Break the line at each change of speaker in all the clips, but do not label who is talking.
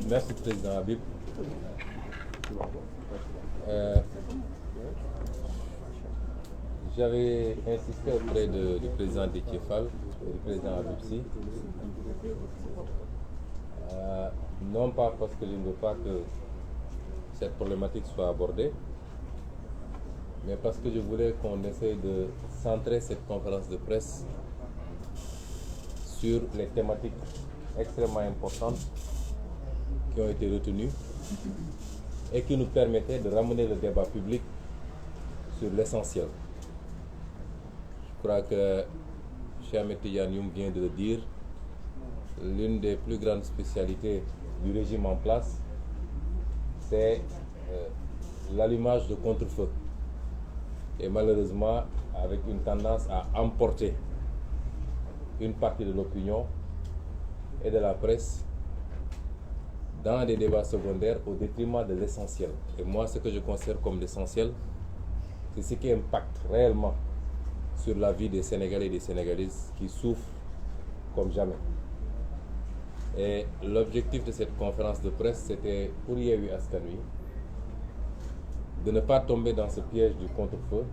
Merci Président Habib. J'avais insisté auprès du président Déthié Fall et du président Habib Sy, non pas parce que je ne veux pas que cette problématique soit abordée, mais parce que je voulais qu'on essaye de centrer cette conférence de presse sur les thématiques extrêmement importantes qui ont été retenues et qui nous permettaient de ramener le débat public sur l'essentiel. Je crois que Cheikh Ahmed Tidiane Youm vient de le dire, l'une des plus grandes spécialités du régime en place, c'est l'allumage de contre-feu. Et malheureusement, avec une tendance à emporter une partie de l'opinion et de la presse dans des débats secondaires au détriment de l'essentiel. Et moi, ce que je considère comme l'essentiel, c'est ce qui impacte réellement sur la vie des Sénégalais et des Sénégalaises qui souffrent comme jamais. Et l'objectif de cette conférence de presse, c'était pour Yewwi Askan Wi de ne pas tomber dans ce piège du contre-feu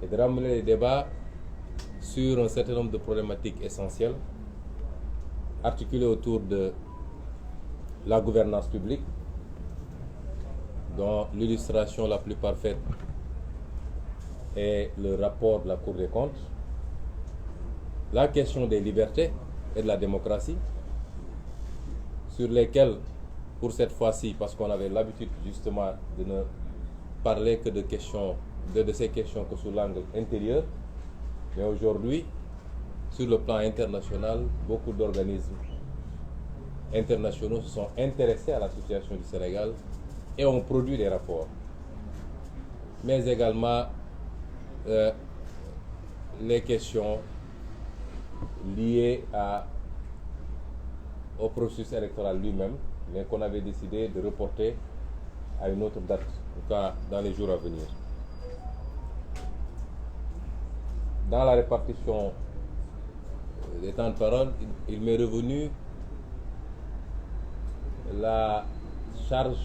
et de ramener les débats sur un certain nombre de problématiques essentielles articulées autour de la gouvernance publique, dont l'illustration la plus parfaite est le rapport de la Cour des comptes, la question des libertés et de la démocratie, sur lesquelles, pour cette fois-ci, parce qu'on avait l'habitude justement de ne parler que de ces questions que sous l'angle intérieur, mais aujourd'hui, sur le plan international, beaucoup d'organismes internationaux se sont intéressés à la situation du Sénégal et ont produit des rapports. Mais également les questions liées au processus électoral lui-même, mais qu'on avait décidé de reporter à une autre date, en tout cas dans les jours à venir. Dans la répartition des temps de parole, il m'est revenu la charge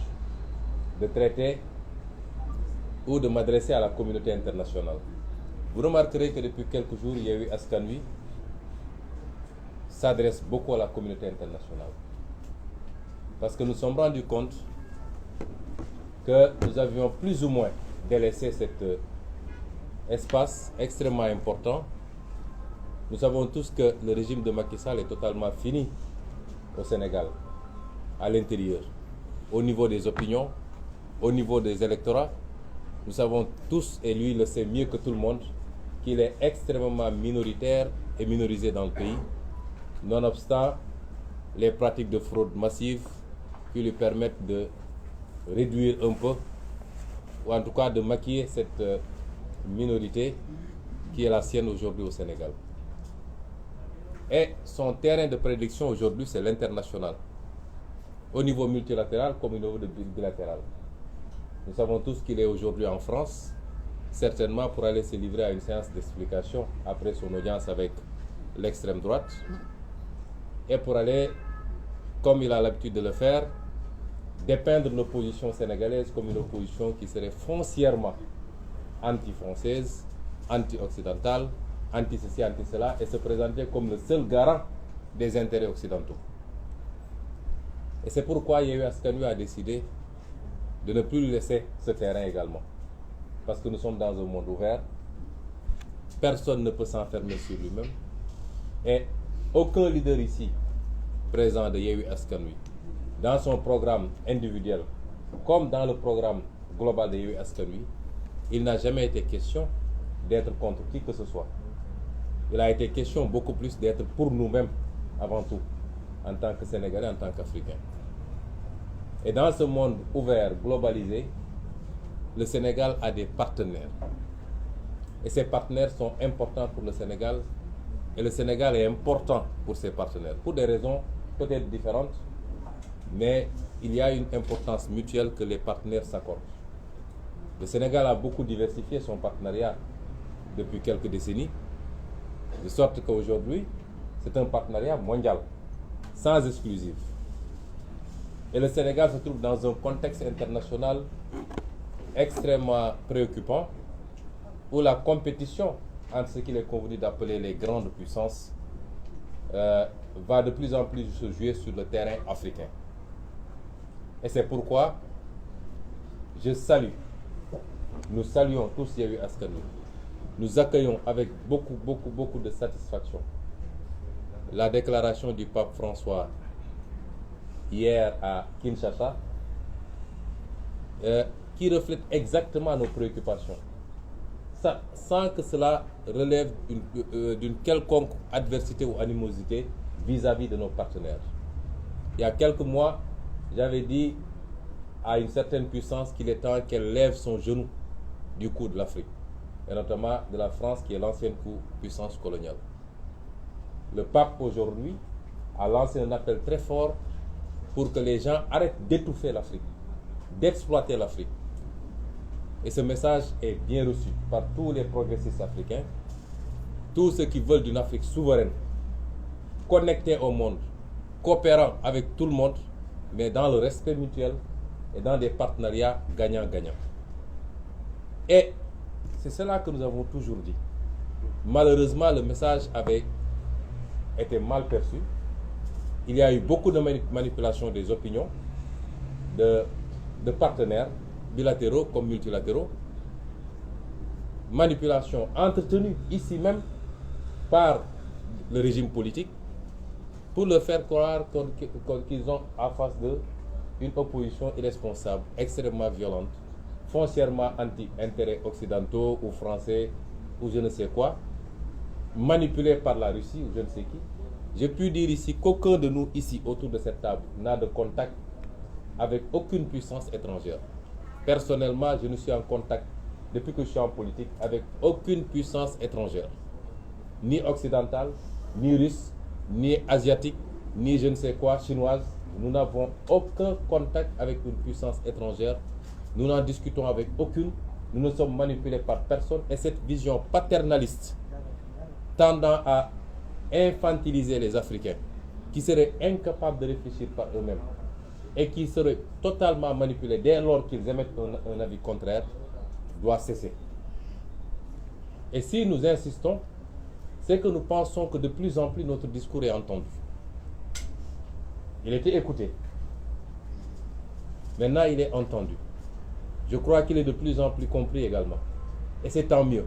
de traiter ou de m'adresser à la communauté internationale. Vous remarquerez que depuis quelques jours, Yewwi Askan Wi s'adresse beaucoup à la communauté internationale. Parce que nous nous sommes rendus compte que nous avions plus ou moins délaissé cet espace extrêmement important. Nous savons tous que le régime de Macky Sall est totalement fini au Sénégal, à l'intérieur, au niveau des opinions, au niveau des électorats. Nous savons tous, et lui le sait mieux que tout le monde, qu'il est extrêmement minoritaire et minorisé dans le pays, nonobstant les pratiques de fraude massive qui lui permettent de réduire un peu, ou en tout cas de maquiller cette minorité qui est la sienne aujourd'hui au Sénégal. Et son terrain de prédiction aujourd'hui, c'est l'international, au niveau multilatéral comme au niveau bilatéral. Nous savons tous qu'il est aujourd'hui en France, certainement pour aller se livrer à une séance d'explication après son audience avec l'extrême droite, et pour aller, comme il a l'habitude de le faire, dépeindre l'opposition sénégalaise comme une opposition qui serait foncièrement anti-française, anti-occidentale, anti-ceci, anti-cela, et se présenter comme le seul garant des intérêts occidentaux. Et c'est pourquoi Yewwi Askan Wi a décidé de ne plus lui laisser ce terrain également. Parce que nous sommes dans un monde ouvert, personne ne peut s'enfermer sur lui-même, et aucun leader ici présent de Yewwi Askan Wi, dans son programme individuel, comme dans le programme global de Yewwi Askan Wi, il n'a jamais été question d'être contre qui que ce soit. Il a été question beaucoup plus d'être pour nous-mêmes avant tout, en tant que Sénégalais, en tant qu'Africains. Et dans ce monde ouvert, globalisé, le Sénégal a des partenaires. Et ces partenaires sont importants pour le Sénégal. Et le Sénégal est important pour ses partenaires, pour des raisons peut-être différentes, mais il y a une importance mutuelle que les partenaires s'accordent. Le Sénégal a beaucoup diversifié son partenariat depuis quelques décennies, De sorte qu'aujourd'hui, c'est un partenariat mondial, sans exclusive. Et le Sénégal se trouve dans un contexte international extrêmement préoccupant, où la compétition entre ce qu'il est convenu d'appeler les grandes puissances va de plus en plus se jouer sur le terrain africain. Et c'est pourquoi nous saluons tous Yewwi Askan Wi, nous accueillons avec beaucoup de satisfaction la déclaration du pape François hier à Kinshasa, qui reflète exactement nos préoccupations, sans que cela relève d'une quelconque adversité ou animosité vis-à-vis de nos partenaires. Il y a quelques mois, j'avais dit à une certaine puissance qu'il est temps qu'elle lève son genou du cou de l'Afrique, et notamment de la France qui est l'ancienne puissance coloniale. Le pape aujourd'hui a lancé un appel très fort pour que les gens arrêtent d'étouffer l'Afrique, d'exploiter l'Afrique. Et ce message est bien reçu par tous les progressistes africains, tous ceux qui veulent d'une Afrique souveraine, connectée au monde, coopérant avec tout le monde, mais dans le respect mutuel et dans des partenariats gagnant-gagnant. Et c'est cela que nous avons toujours dit. Malheureusement, le message avait été mal perçu. Il y a eu beaucoup de manipulation des opinions de partenaires bilatéraux comme multilatéraux, manipulation entretenue ici même par le régime politique pour leur faire croire qu'ils ont en face d'eux une opposition irresponsable, extrêmement violente, foncièrement anti-intérêts occidentaux ou français ou je ne sais quoi, manipulée par la Russie ou je ne sais qui. Je puis dire ici qu'aucun de nous ici autour de cette table n'a de contact avec aucune puissance étrangère. Personnellement, je ne suis en contact, depuis que je suis en politique, avec aucune puissance étrangère. Ni occidentale, ni russe, ni asiatique, ni je ne sais quoi, chinoise. Nous n'avons aucun contact avec une puissance étrangère. Nous n'en discutons avec aucune. Nous ne sommes manipulés par personne. Et cette vision paternaliste tendant à infantiliser les Africains, qui seraient incapables de réfléchir par eux-mêmes, et qui seraient totalement manipulés dès lors qu'ils émettent un avis contraire, doit cesser. Et si nous insistons, c'est que nous pensons que de plus en plus notre discours est entendu. Il était écouté. Maintenant, il est entendu. Je crois qu'il est de plus en plus compris également. Et c'est tant mieux.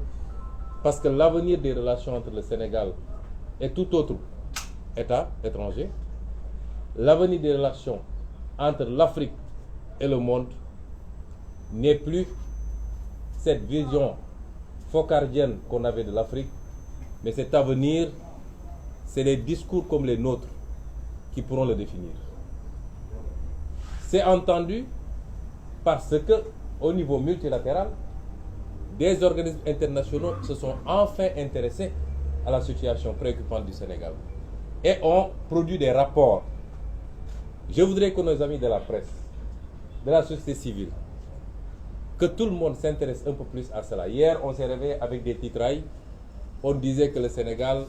Parce que l'avenir des relations entre le Sénégal et tout autre État étranger, l'avenir des relations entre l'Afrique et le monde n'est plus cette vision focardienne qu'on avait de l'Afrique, mais cet avenir, c'est les discours comme les nôtres qui pourront le définir. C'est entendu parce que, au niveau multilatéral, des organismes internationaux se sont enfin intéressés à la situation préoccupante du Sénégal et ont produit des rapports. Je voudrais que nos amis de la presse, de la société civile, que tout le monde s'intéresse un peu plus à cela. Hier, on s'est réveillé avec des titrailles. On disait que le Sénégal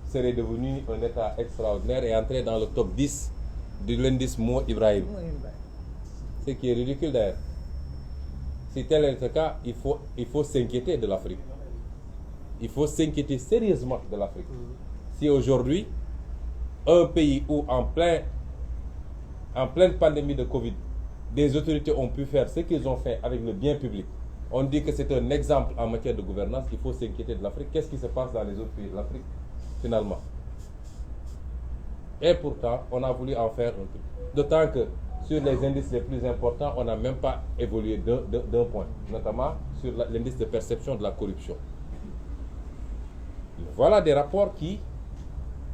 serait devenu un État extraordinaire et entré dans le top 10 de l'indice Mo Ibrahim. Ce qui est ridicule d'ailleurs. Si tel est le cas, il faut s'inquiéter de l'Afrique. Il faut s'inquiéter sérieusement de l'Afrique. Si aujourd'hui, un pays où en pleine pandémie de Covid, des autorités ont pu faire ce qu'ils ont fait avec le bien public, on dit que c'est un exemple en matière de gouvernance, il faut s'inquiéter de l'Afrique. Qu'est-ce qui se passe dans les autres pays de l'Afrique, finalement? Et pourtant, on a voulu en faire un truc. D'autant que sur les indices les plus importants, on n'a même pas évolué d'un point, notamment sur l'indice de perception de la corruption. Voilà des rapports qui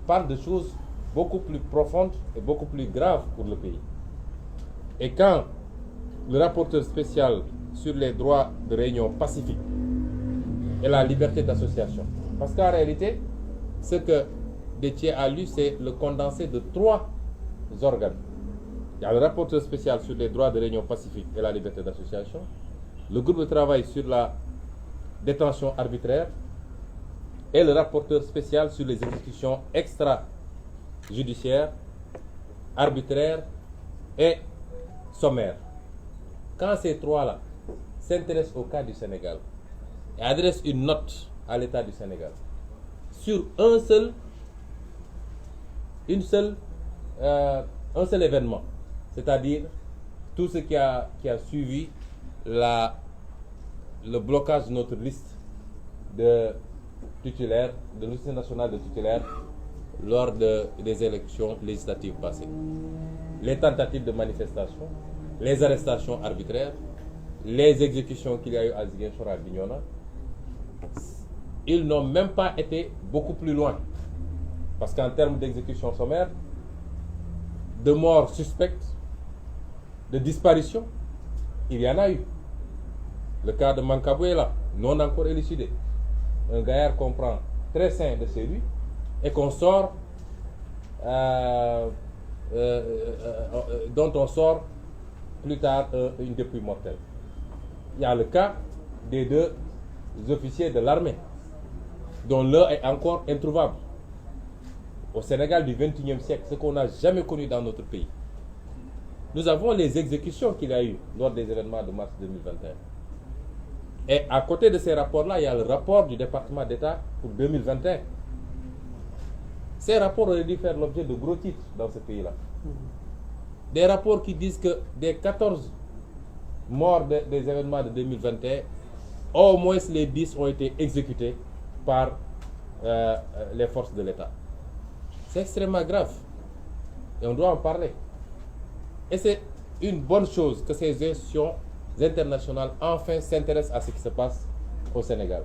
parlent de choses beaucoup plus profondes et beaucoup plus graves pour le pays. Et quand le rapporteur spécial sur les droits de réunion pacifique et la liberté d'association, parce qu'en réalité, ce que Déthié a lu, c'est le condensé de 3 organes. Il y a le rapporteur spécial sur les droits de réunion pacifique et la liberté d'association, le groupe de travail sur la détention arbitraire et le rapporteur spécial sur les exécutions extrajudiciaires, arbitraires et sommaires. Quand ces trois-là s'intéressent au cas du Sénégal et adressent une note à l'État du Sénégal sur un seul événement, c'est-à-dire tout ce qui a suivi le blocage de notre liste de titulaires, de liste nationale de titulaires lors des élections législatives passées. Les tentatives de manifestation, les arrestations arbitraires, les exécutions qu'il y a eu à Ziguinchor, à Bignona, ils n'ont même pas été beaucoup plus loin. Parce qu'en termes d'exécution sommaire, de morts suspectes, de disparitions, il y en a eu. Le cas de Mankabou est là, non encore élucidé. Un gaillard qu'on prend très sain de chez lui et qu'on sort, dont on sort plus tard une dépouille mortelle. Il y a le cas des deux officiers de l'armée, dont l'un est encore introuvable. Au Sénégal du XXIe siècle, ce qu'on n'a jamais connu dans notre pays. Nous avons les exécutions qu'il y a eu lors des événements de mars 2021. Et à côté de ces rapports-là, il y a le rapport du département d'État pour 2021. Ces rapports auraient dû faire l'objet de gros titres dans ce pays-là. Des rapports qui disent que des 14 morts des événements de 2021, au moins les 10 ont été exécutés par les forces de l'État. C'est extrêmement grave. Et on doit en parler. Et c'est une bonne chose que ces institutions internationales enfin s'intéressent à ce qui se passe au Sénégal.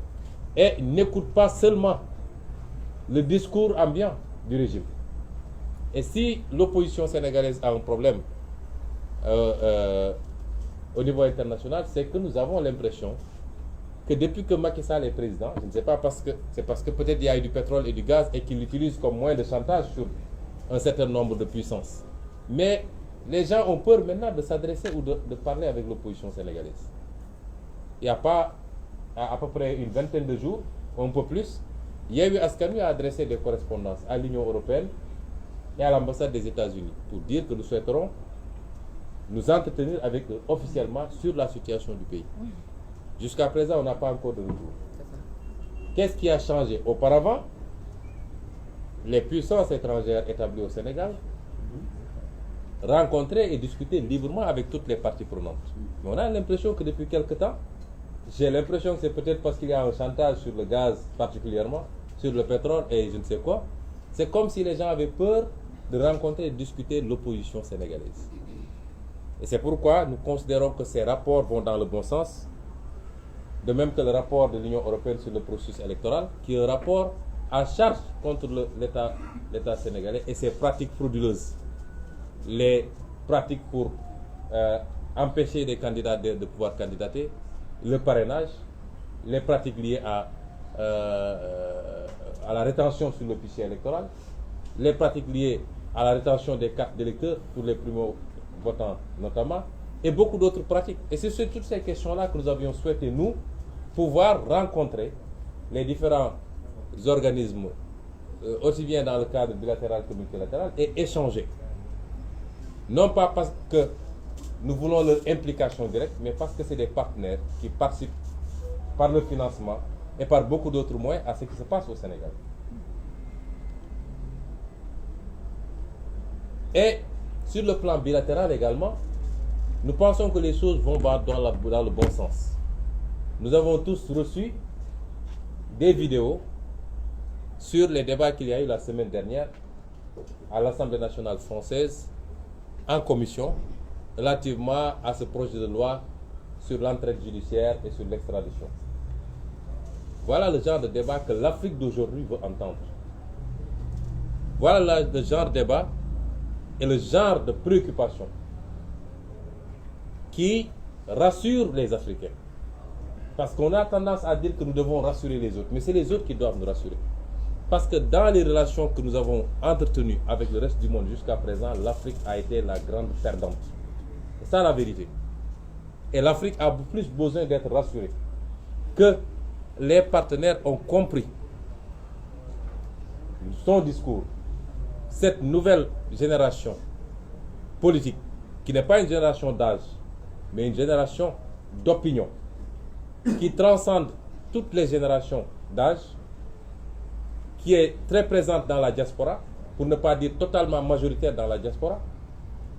Et n'écoutent pas seulement le discours ambiant du régime. Et si l'opposition sénégalaise a un problème au niveau international, c'est que nous avons l'impression que depuis que Macky Sall est président, je ne sais pas, c'est parce que peut-être il y a eu du pétrole et du gaz et qu'il l'utilise comme moyen de chantage sur un certain nombre de puissances. Mais les gens ont peur maintenant de s'adresser ou de parler avec l'opposition sénégalaise. Il n'y a pas, à peu près une vingtaine de jours, un peu plus, Yewwi Askan Wi a adressé des correspondances à l'Union européenne et à l'ambassade des États-Unis pour dire que nous souhaiterons nous entretenir avec eux officiellement sur la situation du pays. Jusqu'à présent, on n'a pas encore de retour. Qu'est-ce qui a changé? Auparavant, les puissances étrangères établies au Sénégal rencontraient et discutaient librement avec toutes les parties prenantes. Mais on a l'impression que depuis quelque temps, j'ai l'impression que c'est peut-être parce qu'il y a un chantage sur le gaz particulièrement, sur le pétrole et je ne sais quoi. C'est comme si les gens avaient peur de rencontrer et de discuter l'opposition sénégalaise. Et c'est pourquoi nous considérons que ces rapports vont dans le bon sens, de même que le rapport de l'Union européenne sur le processus électoral, qui est un rapport à charge contre l'État sénégalais et ses pratiques frauduleuses. Les pratiques pour empêcher des candidats de pouvoir candidater, le parrainage, les pratiques liées à la rétention sur le fichier électoral, les pratiques liées à la rétention des cartes d'électeurs pour les primo-votants notamment, et beaucoup d'autres pratiques. Et c'est sur toutes ces questions-là que nous avions souhaité, nous, pouvoir rencontrer les différents organismes, aussi bien dans le cadre bilatéral que multilatéral, et échanger. Non pas parce que nous voulons leur implication directe, mais parce que c'est des partenaires qui participent par le financement et par beaucoup d'autres moyens à ce qui se passe au Sénégal. Et sur le plan bilatéral également, nous pensons que les choses vont dans le bon sens. Nous avons tous reçu des vidéos sur les débats qu'il y a eu la semaine dernière à l'Assemblée nationale française en commission relativement à ce projet de loi sur l'entraide judiciaire et sur l'extradition. Voilà le genre de débat que l'Afrique d'aujourd'hui veut entendre. Voilà le genre de débat et le genre de préoccupation qui rassure les Africains. Parce qu'on a tendance à dire que nous devons rassurer les autres, mais c'est les autres qui doivent nous rassurer. Parce que dans les relations que nous avons entretenues avec le reste du monde jusqu'à présent, l'Afrique a été la grande perdante. C'est ça la vérité. Et l'Afrique a plus besoin d'être rassurée. Que les partenaires ont compris son discours, cette nouvelle génération politique, qui n'est pas une génération d'âge, mais une génération d'opinion, qui transcende toutes les générations d'âge, qui est très présente dans la diaspora, pour ne pas dire totalement majoritaire dans la diaspora,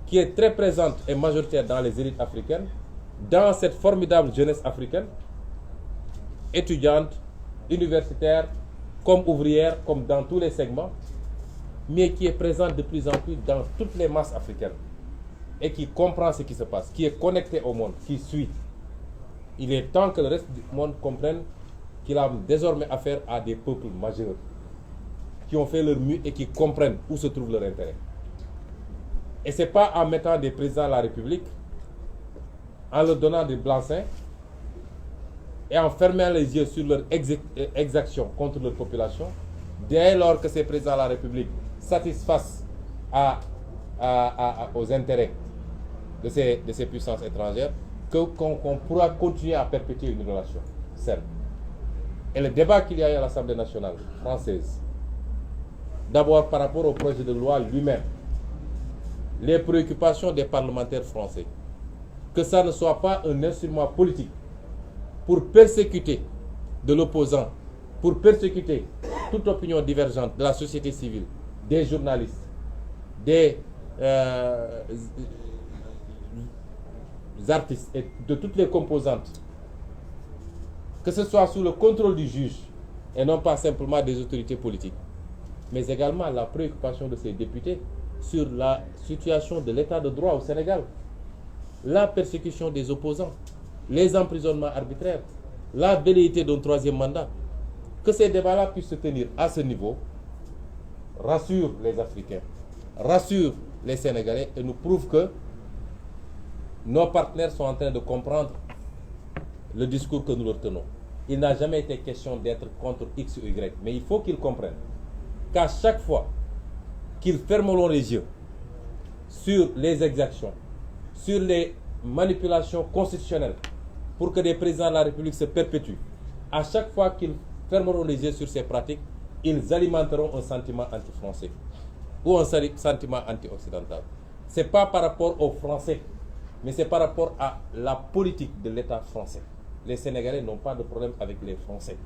qui est très présente et majoritaire dans les élites africaines, dans cette formidable jeunesse africaine, étudiante, universitaire, comme ouvrière, comme dans tous les segments, mais qui est présente de plus en plus dans toutes les masses africaines et qui comprend ce qui se passe, qui est connecté au monde, qui suit. Il est temps que le reste du monde comprenne qu'il a désormais affaire à des peuples majeurs qui ont fait leur mue et qui comprennent où se trouve leur intérêt. Et ce n'est pas en mettant des présidents de la République, en leur donnant des blancs-seings et en fermant les yeux sur leur exaction contre leur population, dès lors que ces présidents de la République satisfassent aux intérêts de ces puissances étrangères, qu'on pourra continuer à perpétuer une relation saine. Et le débat qu'il y a eu à l'Assemblée nationale française, d'abord par rapport au projet de loi lui-même, les préoccupations des parlementaires français, que ça ne soit pas un instrument politique pour persécuter de l'opposant, pour persécuter toute opinion divergente de la société civile, des journalistes, des artistes et de toutes les composantes, que ce soit sous le contrôle du juge et non pas simplement des autorités politiques, mais également la préoccupation de ces députés sur la situation de l'état de droit au Sénégal, la persécution des opposants, les emprisonnements arbitraires, la velléité d'un troisième mandat. Que ces débats-là puissent se tenir à ce niveau rassure les Africains, rassure les Sénégalais et nous prouve que nos partenaires sont en train de comprendre le discours que nous leur tenons. Il n'a jamais été question d'être contre X ou Y, mais il faut qu'ils comprennent qu'à chaque fois qu'ils fermeront les yeux sur les exactions, sur les manipulations constitutionnelles pour que des présidents de la République se perpétuent, à chaque fois qu'ils fermeront les yeux sur ces pratiques, ils alimenteront un sentiment anti-français ou un sentiment anti-occidental. Ce n'est pas par rapport aux Français, mais c'est par rapport à la politique de l'État français. Les Sénégalais n'ont pas de problème avec les Français.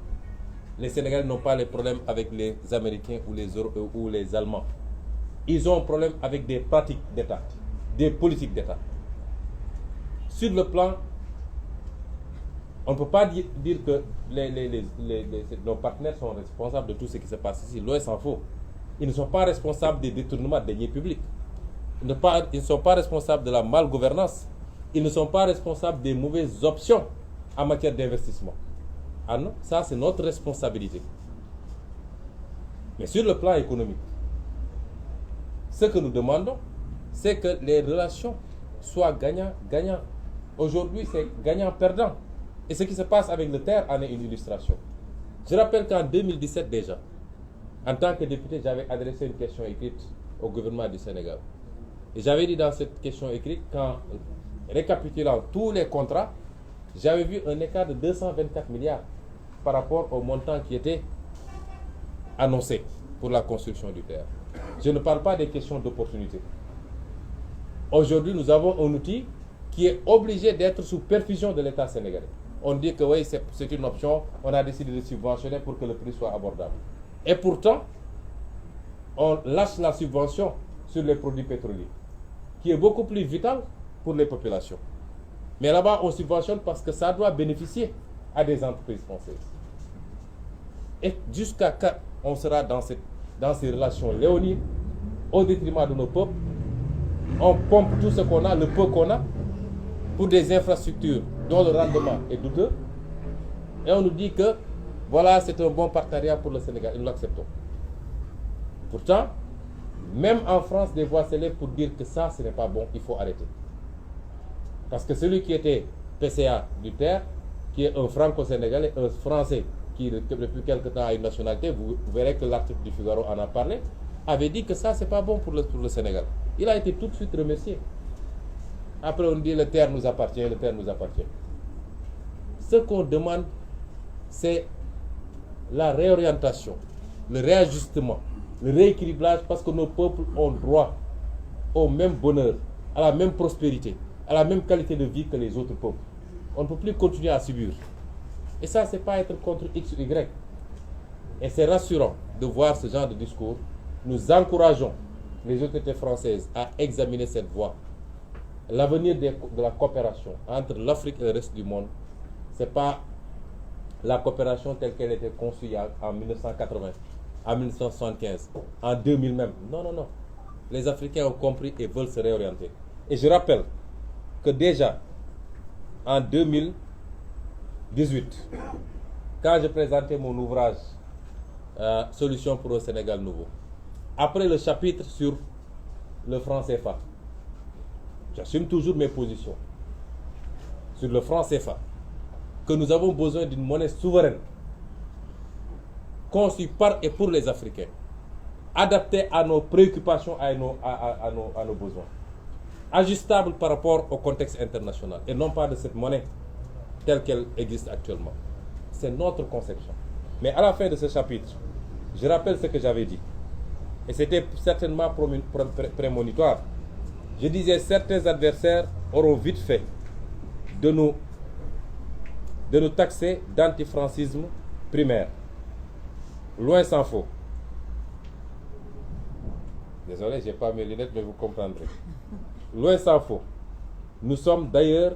Les Sénégalais n'ont pas de problème avec les Américains ou les Allemands. Ils ont un problème avec des pratiques d'État, des politiques d'État. Sur le plan, on ne peut pas dire que nos partenaires sont responsables de tout ce qui se passe ici. Loin s'en faut. Ils ne sont pas responsables des détournements de deniers publics. Ils ne sont pas responsables de la malgouvernance. Ils ne sont pas responsables des mauvaises options en matière d'investissement. Ah non, ça c'est notre responsabilité. Mais sur le plan économique, ce que nous demandons, c'est que les relations soient gagnant-gagnant. Aujourd'hui, c'est gagnant-perdant. Et ce qui se passe avec le terre en est une illustration. Je rappelle qu'en 2017 déjà, en tant que député, j'avais adressé une question écrite au gouvernement du Sénégal. Et j'avais dit dans cette question écrite qu'en récapitulant tous les contrats, j'avais vu un écart de 224 milliards par rapport au montant qui était annoncé pour la construction du terre. Je ne parle pas des questions d'opportunité. Aujourd'hui, nous avons un outil qui est obligé d'être sous perfusion de l'État sénégalais. On dit que oui, c'est une option, on a décidé de subventionner pour que le prix soit abordable. Et pourtant, on lâche la subvention sur les produits pétroliers, qui est beaucoup plus vital pour les populations. Mais là-bas, on subventionne parce que ça doit bénéficier à des entreprises françaises. Et jusqu'à quand on sera dans ces relations léonines, au détriment de nos peuples, on pompe tout ce qu'on a, le peu qu'on a, pour des infrastructures dont le rendement est douteux, et on nous dit que voilà, c'est un bon partenariat pour le Sénégal, et nous l'acceptons. Pourtant, même en France, des voix s'élèvent pour dire que ça, ce n'est pas bon, il faut arrêter. Parce que celui qui était PCA du terre, qui est un franco-sénégalais, un français qui depuis quelque temps a une nationalité, vous verrez que l'article du Figaro en a parlé, avait dit que ça, c'est pas bon pour le Sénégal. Il a été tout de suite remercié. Après, on dit le terre nous appartient, le terre nous appartient. Ce qu'on demande, c'est la réorientation, le réajustement le rééquilibrage, parce que nos peuples ont droit au même bonheur, à la même prospérité, à la même qualité de vie que les autres peuples. On ne peut plus continuer à subir. Et ça, c'est pas être contre X ou Y. Et c'est rassurant de voir ce genre de discours. Nous encourageons les autorités françaises à examiner cette voie. L'avenir de la coopération entre l'Afrique et le reste du monde, ce n'est pas la coopération telle qu'elle était conçue en 1980, en 1975, en 2000 même. Non, non, non. Les Africains ont compris et veulent se réorienter. Et je rappelle que déjà, en 2018, quand je présentais mon ouvrage Solutions pour un Sénégal nouveau, après le chapitre sur le franc CFA, j'assume toujours mes positions sur le franc CFA, que nous avons besoin d'une monnaie souveraine, conçue par et pour les Africains, adaptée à nos préoccupations, à nos besoins, ajustable par rapport au contexte international, et non pas de cette monnaie telle qu'elle existe actuellement. C'est notre conception. Mais à la fin de ce chapitre, je rappelle ce que j'avais dit. Et c'était certainement prémonitoire. Je disais, certains adversaires auront vite fait de nous taxer d'antifrancisme primaire. Loin s'en faut. Désolé, je n'ai pas mes lunettes, mais vous comprendrez. Loin s'en faut. Nous sommes d'ailleurs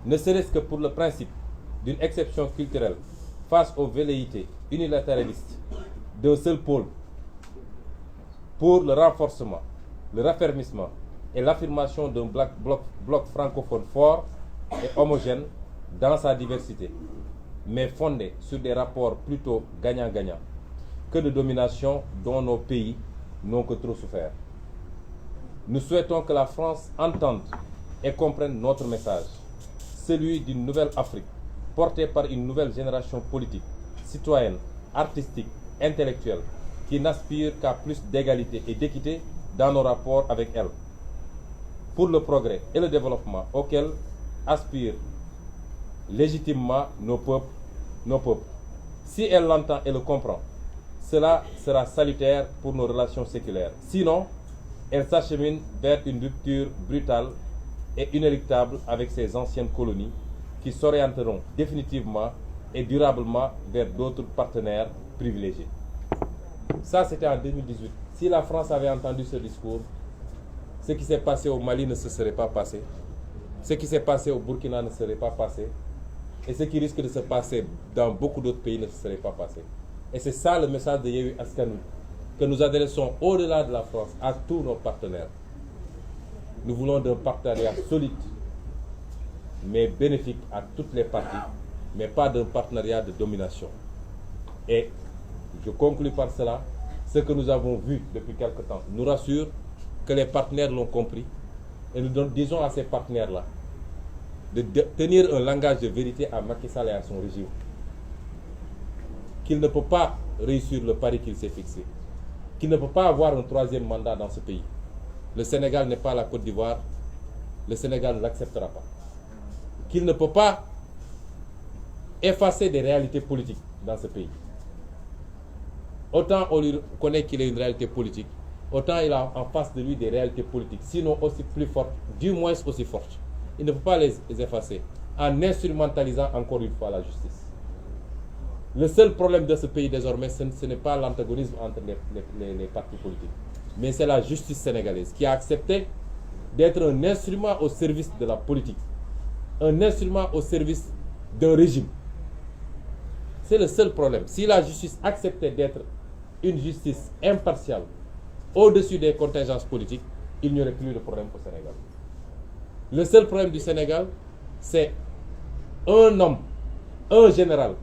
ne serait-ce que pour le principe d'une exception culturelle face aux velléités unilatéralistes d'un seul pôle, pour le renforcement, le raffermissement et l'affirmation d'un bloc francophone fort et homogène dans sa diversité, mais fondé sur des rapports plutôt gagnant-gagnant que de domination dont nos pays n'ont que trop souffert. Nous souhaitons que la France entende et comprenne notre message, celui d'une nouvelle Afrique, portée par une nouvelle génération politique, citoyenne, artistique, intellectuelle, qui n'aspire qu'à plus d'égalité et d'équité dans nos rapports avec elle, pour le progrès et le développement auquel aspirent légitimement nos peuples. Si elle l'entend et le comprend, cela sera salutaire pour nos relations séculaires. Sinon, elle s'achemine vers une rupture brutale et inéluctable avec ses anciennes colonies qui s'orienteront définitivement et durablement vers d'autres partenaires privilégiés. Ça, c'était en 2018. Si la France avait entendu ce discours, ce qui s'est passé au Mali ne se serait pas passé. Ce qui s'est passé au Burkina ne serait pas passé. Et ce qui risque de se passer dans beaucoup d'autres pays ne se serait pas passé. Et c'est ça le message de Yewwi Askan Wi, que nous adressons au-delà de la France à tous nos partenaires. Nous voulons d'un partenariat solide, mais bénéfique à toutes les parties, mais pas d'un partenariat de domination. Et je conclus par cela, ce que nous avons vu depuis quelque temps nous rassure que les partenaires l'ont compris. Et nous disons à ces partenaires-là de tenir un langage de vérité à Macky Sall et à son régime. Qu'il ne peut pas réussir le pari qu'il s'est fixé. Qu'il ne peut pas avoir un troisième mandat dans ce pays. Le Sénégal n'est pas la Côte d'Ivoire. Le Sénégal ne l'acceptera pas. Qu'il ne peut pas effacer des réalités politiques dans ce pays. Autant on lui connaît qu'il est une réalité politique, autant il a en face de lui des réalités politiques, sinon aussi plus fortes, du moins aussi fortes. Il ne peut pas les effacer en instrumentalisant encore une fois la justice. Le seul problème de ce pays désormais, ce n'est pas l'antagonisme entre les partis politiques, mais c'est la justice sénégalaise qui a accepté d'être un instrument au service de la politique, un instrument au service d'un régime. C'est le seul problème. Si la justice acceptait d'être une justice impartiale, au-dessus des contingences politiques, il n'y aurait plus de problème au Sénégal. Le seul problème du Sénégal, c'est un homme, un général,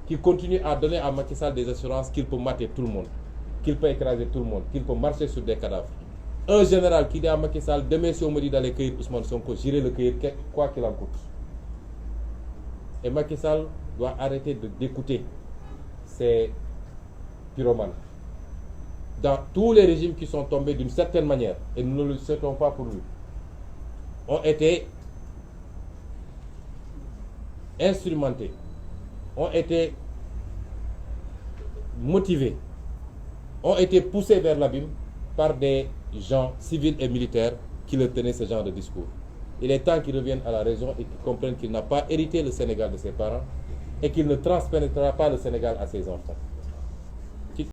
qui continue à donner à Macky Sall des assurances qu'il peut mater tout le monde, qu'il peut écraser tout le monde, qu'il peut marcher sur des cadavres. Un général qui dit à Macky Sall, demain si on me dit d'aller cueillir Ousmane Sonko, j'irai le cueillir quoi qu'il en coûte. Et Macky Sall doit arrêter d'écouter ces pyromanes. Dans tous les régimes qui sont tombés d'une certaine manière, et nous ne le souhaitons pas pour lui, ont été instrumentés, ont été motivés, ont été poussés vers l'abîme par des gens civils et militaires qui leur tenaient ce genre de discours. Il est temps qu'ils reviennent à la raison et qu'ils comprennent qu'il n'a pas hérité le Sénégal de ses parents et qu'il ne transpénétrera pas le Sénégal à ses enfants.